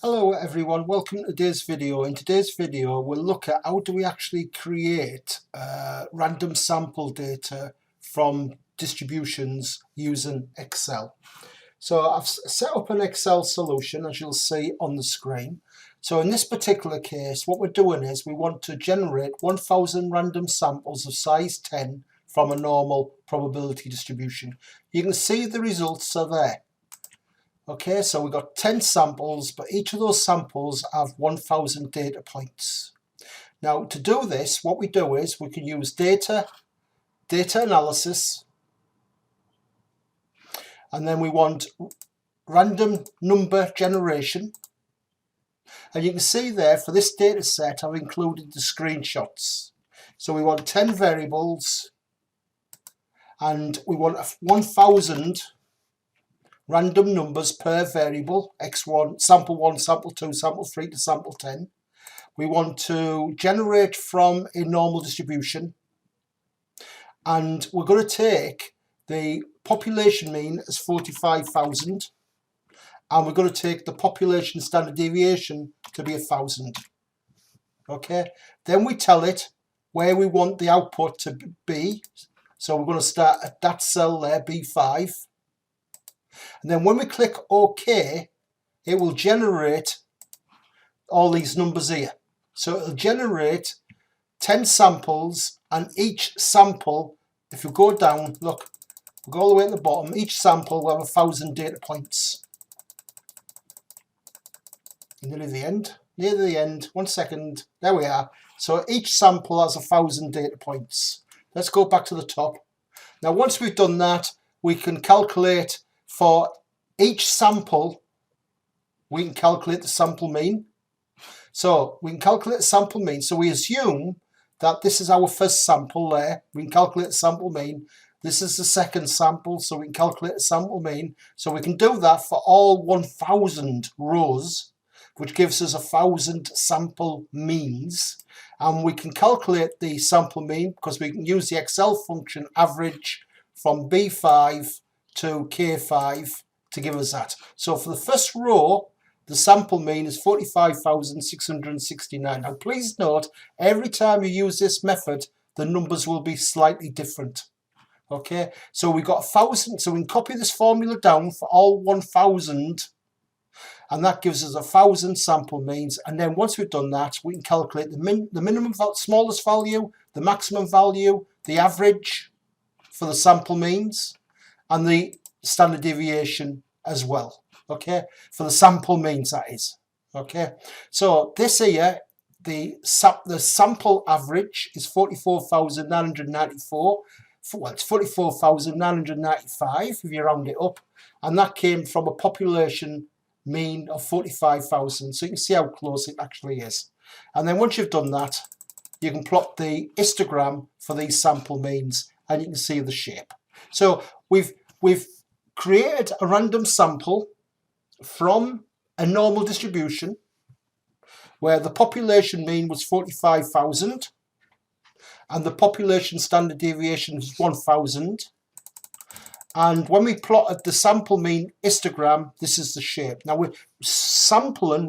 Hello everyone, welcome to today's video. In today's video we'll look at how do we actually create random sample data from distributions using Excel. So I've set up an Excel solution, as you'll see on the screen. So in this particular case what we're doing is we want to generate 1000 random samples of size 10 from a normal probability distribution. You can see the results are there. Okay, so we've got 10 samples, but each of those samples have 1000 data points. Now to do this, what we do is we can use data analysis, and then we want random number generation. And you can see there for this data set I've included the screenshots. So we want 10 variables and we want 1000 random numbers per variable, x1, sample 1, sample 2, sample 3 to sample 10. We want to generate from a normal distribution, and we're going to take the population mean as 45,000 and we're going to take the population standard deviation to be 1,000. Okay, then we tell it where we want the output to be. So we're going to start at that cell there, B5. And then when we click OK, it will generate all these numbers here. So it'll generate 10 samples, and each sample, if you go down, look, we'll go all the way at the bottom, each sample will have 1000 data points. Near the end, 1 second, there we are. So each sample has 1000 data points. Let's go back to the top. Now once we've done that, we can calculate for each sample, we can calculate the sample mean. So we can calculate the sample mean. So we assume that this is our first sample there. We can calculate the sample mean. This is the second sample, so we can calculate the sample mean. So we can do that for all 1000 rows, which gives us 1000 sample means. And we can calculate the sample mean because we can use the Excel function average from B5 to K5 to give us that. So for the first row, the sample mean is 45,669. Now please note, every time you use this method, the numbers will be slightly different. Okay, so we got 1000, so we can copy this formula down for all 1000, and that gives us 1000 sample means. And then once we've done that, we can calculate the minimum, smallest value, the maximum value, the average for the sample means, and the standard deviation as well, okay, for the sample means, that is. Okay, so this here, the sample average is 44,994. Well, it's 44,995 if you round it up, and that came from a population mean of 45,000, so you can see how close it actually is. And then once you've done that, you can plot the histogram for these sample means, and you can see the shape. So we've created a random sample from a normal distribution where the population mean was 45,000 and the population standard deviation was 1,000. And when we plotted the sample mean histogram, this is the shape. Now we're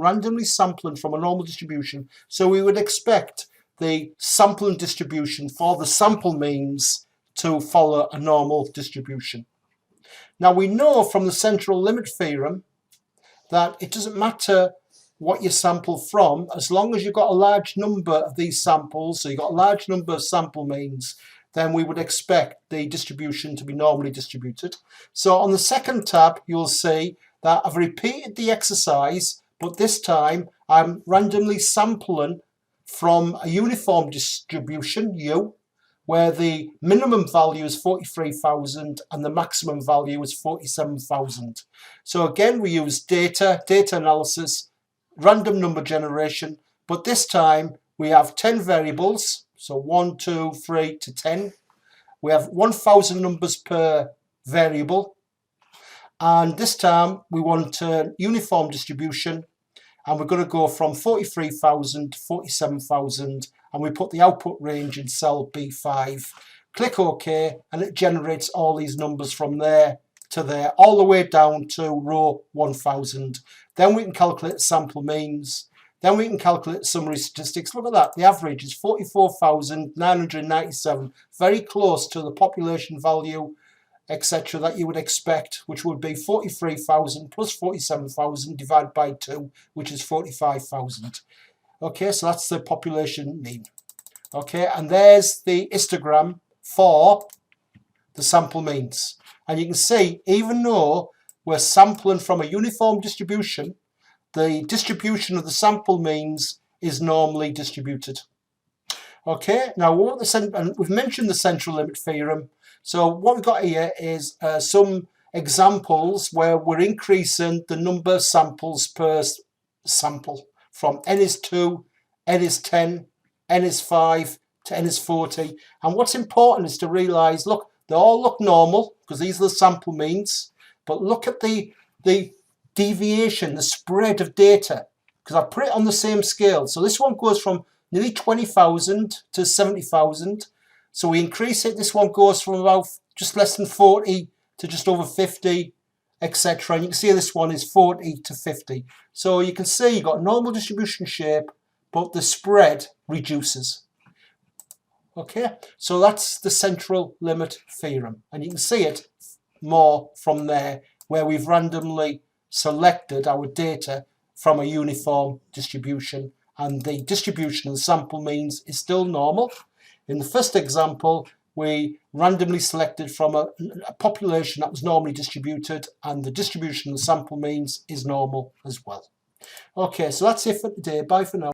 randomly sampling from a normal distribution, so we would expect the sampling distribution for the sample means to follow a normal distribution. Now we know from the central limit theorem that it doesn't matter what you sample from, as long as you've got a large number of these samples, so you've got a large number of sample means, then we would expect the distribution to be normally distributed. So on the second tab, you'll see that I've repeated the exercise, but this time I'm randomly sampling from a uniform distribution, U, where the minimum value is 43,000 and the maximum value is 47,000. So again, we use data analysis, random number generation, but this time we have 10 variables, so 1, 2, 3 to 10. We have 1000 numbers per variable, and this time we want a uniform distribution, and we're going to go from 43,000 to 47,000, and we put the output range in cell B5. Click OK, and it generates all these numbers from there to there, all the way down to row 1000. Then we can calculate sample means. Then we can calculate summary statistics. Look at that. The average is 44,997, very close to the population value, etc., that you would expect, which would be 43,000 plus 47,000 divided by 2, which is 45,000. Okay, so that's the population mean. Okay, and there's the histogram for the sample means. And you can see, even though we're sampling from a uniform distribution, the distribution of the sample means is normally distributed. Okay, now we've mentioned the central limit theorem. So what we've got here is some examples where we're increasing the number of samples per sample from n is 2, n is 10, n is 5 to n is 40. And what's important is to realise, look, they all look normal because these are the sample means, but look at the deviation, the spread of data, because I put it on the same scale. So this one goes from nearly 20,000 to 70,000. So we increase it. This one goes from about just less than 40 to just over 50, etc. And you can see this one is 40 to 50. So you can see you've got a normal distribution shape, but the spread reduces. Okay, so that's the central limit theorem. And you can see it more from there, where we've randomly selected our data from a uniform distribution, and the distribution of the sample means is still normal. In the first example, we randomly selected from a population that was normally distributed, and the distribution of the sample means is normal as well. Okay, so that's it for today. Bye for now.